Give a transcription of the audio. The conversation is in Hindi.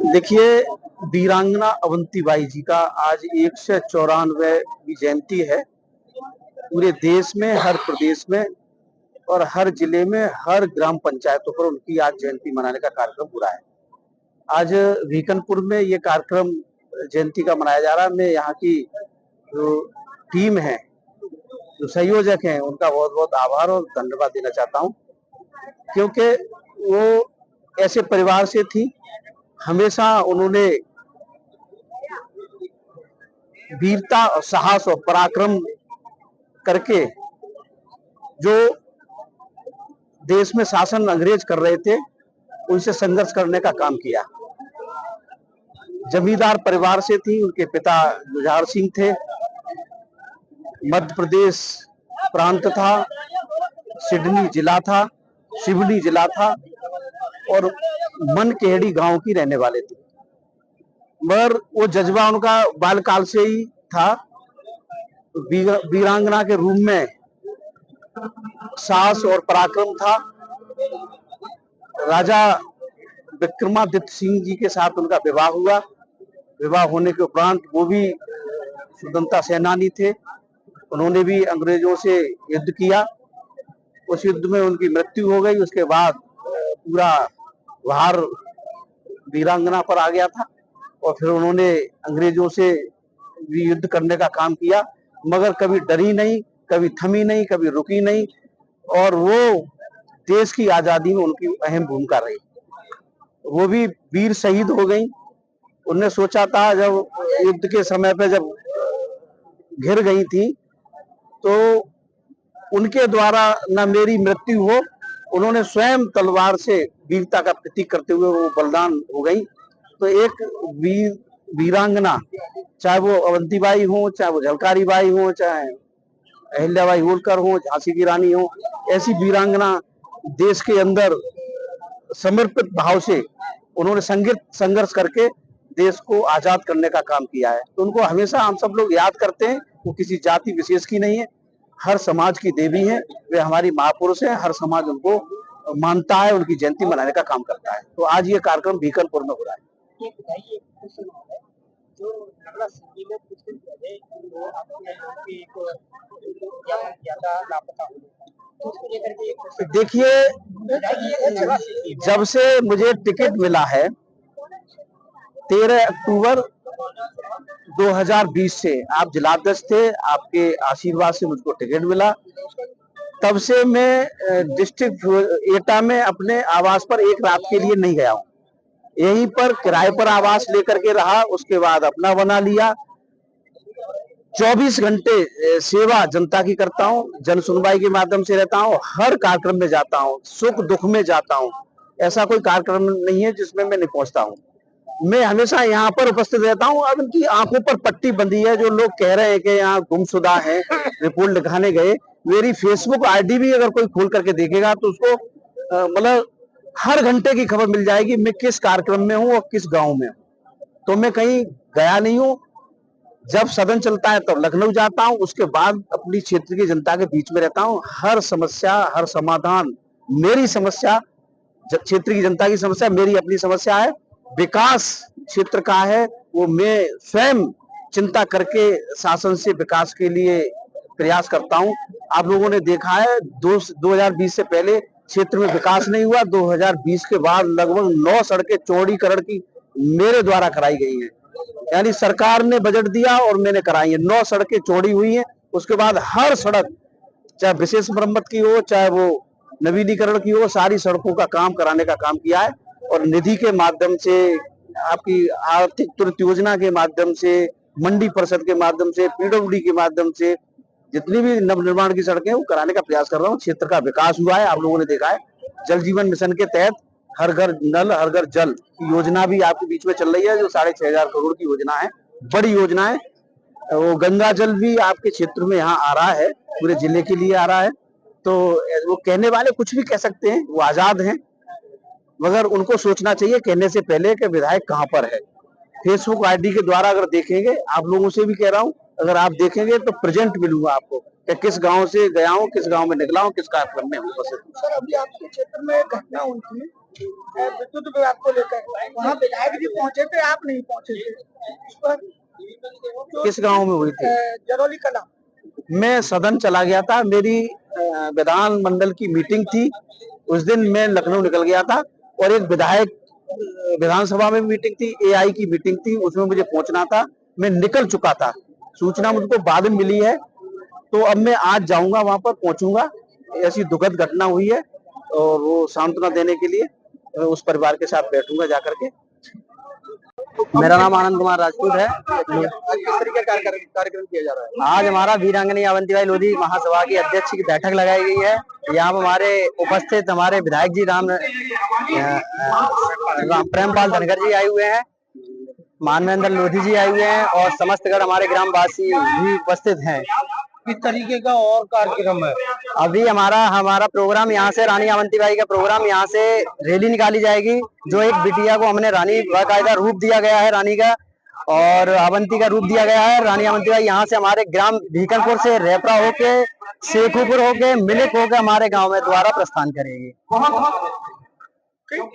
देखिए, वीरांगना अवंतीबाई जी का आज 194वीं जयंती है। पूरे देश में, हर प्रदेश में और हर जिले में, हर ग्राम पंचायतों पर उनकी आज जयंती मनाने का कार्यक्रम हो रहा है। आज वीकनपुर में ये कार्यक्रम जयंती का मनाया जा रहा है। मैं यहाँ की जो टीम है, जो संयोजक हैं, उनका बहुत बहुत आभार और धन्यवाद देना चाहता हूँ, क्योंकि वो ऐसे परिवार से थी। हमेशा उन्होंने वीरता और साहस और पराक्रम करके जो देश में शासन अंग्रेज कर रहे थे, उनसे संघर्ष करने का काम किया। जमींदार परिवार से थी। उनके पिता जुझार सिंह थे। मध्य प्रदेश प्रांत था, सिवनी जिला था और मनकेहड़ी गांव की रहने वाले थे। मगर वो जज्बा उनका बालकाल से ही था। वीरांगना के रूप में साहस और पराक्रम था। राजा विक्रमादित्य सिंह जी के साथ उनका विवाह हुआ। विवाह होने के उपरांत वो भी स्वतंत्रता सेनानी थे। उन्होंने भी अंग्रेजों से युद्ध किया। उस युद्ध में उनकी मृत्यु हो गई। उसके बाद पूरा भार वीरांगना पर आ गया था और फिर उन्होंने अंग्रेजों से भी युद्ध करने का काम किया, मगर कभी डरी नहीं, कभी थमी नहीं, कभी रुकी नहीं और वो देश की आजादी में उनकी अहम भूमिका रही। वो भी वीर शहीद हो गई। उन्होंने सोचा था, जब युद्ध के समय पे जब घिर गई थी, तो उनके द्वारा न मेरी मृत्यु हो, उन्होंने स्वयं तलवार से वीरता का प्रतीक करते हुए वो बलिदान हो गई। तो एक वीरांगना, चाहे वो अवंतीबाई हो, चाहे वो झलकारी बाई हो, चाहे अहिल्याबाई होलकर हो, झांसी की रानी हो, ऐसी वीरांगना देश के अंदर समर्पित भाव से उन्होंने संघर्ष करके देश को आजाद करने का काम किया है। तो उनको हमेशा हम सब लोग याद करते हैं। वो किसी जाति विशेष की नहीं है, हर समाज की देवी है। वे हमारी महापुरुष है। हर समाज उनको मानता है, उनकी जयंती मनाने का काम करता है। तो आज ये कार्यक्रम वीकनपुर में हो रहा है। देखिए, जब से मुझे टिकट मिला है 13 अक्टूबर 2020 से, आप जिलाध्यक्ष थे, आपके आशीर्वाद से मुझको टिकट मिला। तब से मैं डिस्ट्रिक्ट एटा में अपने आवास पर एक रात के लिए नहीं गया हूँ। यहीं पर किराए पर आवास लेकर के रहा, उसके बाद अपना बना लिया। 24 घंटे सेवा जनता की करता हूँ, जन सुनवाई के माध्यम से रहता हूँ, हर कार्यक्रम में जाता हूँ, सुख दुख में जाता हूँ। ऐसा कोई कार्यक्रम नहीं है जिसमें मैं नहीं पहुंचता हूँ। मैं हमेशा यहाँ पर उपस्थित रहता हूँ। अब उनकी आंखों पर पट्टी बंधी है। जो लोग कह रहे हैं कि यहाँ गुमशुदा है, रिपोर्ट लिखाने गए, मेरी फेसबुक आईडी भी अगर कोई खोल करके देखेगा तो उसको मतलब हर घंटे की खबर मिल जाएगी, मैं किस कार्यक्रम में हूँ और किस गांव में हूँ। तो मैं कहीं गया नहीं हूँ। जब सदन चलता है तब लखनऊ जाता हूँ, उसके बाद अपनी क्षेत्र की जनता के बीच में रहता हूँ। हर समस्या, हर समाधान, मेरी समस्या, क्षेत्र की जनता की समस्या मेरी अपनी समस्या है। विकास क्षेत्र का है, वो मैं स्वयं चिंता करके शासन से विकास के लिए प्रयास करता हूं। आप लोगों ने देखा है 2020 से पहले क्षेत्र में विकास नहीं हुआ। 2020 के बाद लगभग 9 सड़कें चौड़ीकरण की मेरे द्वारा कराई गई हैं। यानी सरकार ने बजट दिया और मैंने कराई है। 9 सड़कें चौड़ी हुई हैं। उसके बाद हर सड़क, चाहे विशेष मरम्मत की हो, चाहे वो नवीनीकरण की हो, सारी सड़कों का काम कराने का काम किया है। और निधि के माध्यम से, आपकी आर्थिक तुरंत योजना के माध्यम से, मंडी परिषद के माध्यम से, पीडब्ल्यूडी के माध्यम से जितनी भी नवनिर्माण की सड़कें वो कराने का प्रयास कर रहा हूँ। क्षेत्र का विकास हुआ है। आप लोगों ने देखा है जल जीवन मिशन के तहत हर घर नल हर घर जल की योजना भी आपके बीच में चल रही है, जो 6,500 करोड़ की योजना है, बड़ी योजना है। वो गंगा जल भी आपके क्षेत्र में यहाँ आ रहा है, पूरे जिले के लिए आ रहा है। तो वो कहने वाले कुछ भी कह सकते हैं, वो आजाद हैं, मगर उनको सोचना चाहिए कहने से पहले कि विधायक कहां पर है। फेसबुक आईडी के द्वारा अगर देखेंगे, आप लोगों से भी कह रहा हूं, अगर आप देखेंगे तो प्रेजेंट मिलूंगा आपको कि किस गांव से गया हूं, किस गांव में निकला हूं, किस कार्यक्रम में हूं। सर, अभी आपके क्षेत्र में घटना हुई थी विद्युत विभाग को लेकर वहाँ विधायक जी पहुंचे थे, आप नहीं पहुंचे थे उस पर। किस गांव में हुई थी? जरौली कला। मैं सदन चला गया था, मेरी विधानमंडल की मीटिंग थी। उस दिन मैं लखनऊ निकल गया था और एक विधायक विधानसभा में मीटिंग थी, एआई की मीटिंग थी, उसमें मुझे पहुंचना था। मैं निकल चुका था, सूचना मुझको बाद में मिली है। तो अब मैं आज जाऊंगा, वहां पर पहुंचूंगा। ऐसी दुखद घटना हुई है और वो सांत्वना देने के लिए उस परिवार के साथ बैठूंगा जाकर के। मेरा नाम आनंद कुमार राजपूत है। किस तरीके का कार्यक्रम किया जा रहा है? आज हमारा वीरांगनी अवंतीबाई लोधी महासभा की अध्यक्ष की बैठक लगाई गई है। यहाँ पर हमारे उपस्थित हमारे विधायक जी प्रेमपाल धनगर जी आए हुए हैं, मानवेंद्र लोधी जी आए हुए हैं और समस्तगढ़ हमारे ग्रामवासी भी उपस्थित हैं। किस तरीके का और कार्यक्रम है? अभी हमारा प्रोग्राम यहाँ से रानी अवंतीबाई का प्रोग्राम यहाँ से रैली निकाली जाएगी। जो एक बिटिया को हमने रानी बाकायदा रूप दिया गया है, रानी का और अवंती का रूप दिया गया है। रानी अवंतीबाई यहाँ से हमारे ग्राम भीकनपुर से रेपरा होके शेखुपुर होके मिलिक होके हमारे गांव में द्वारा प्रस्थान करेगी।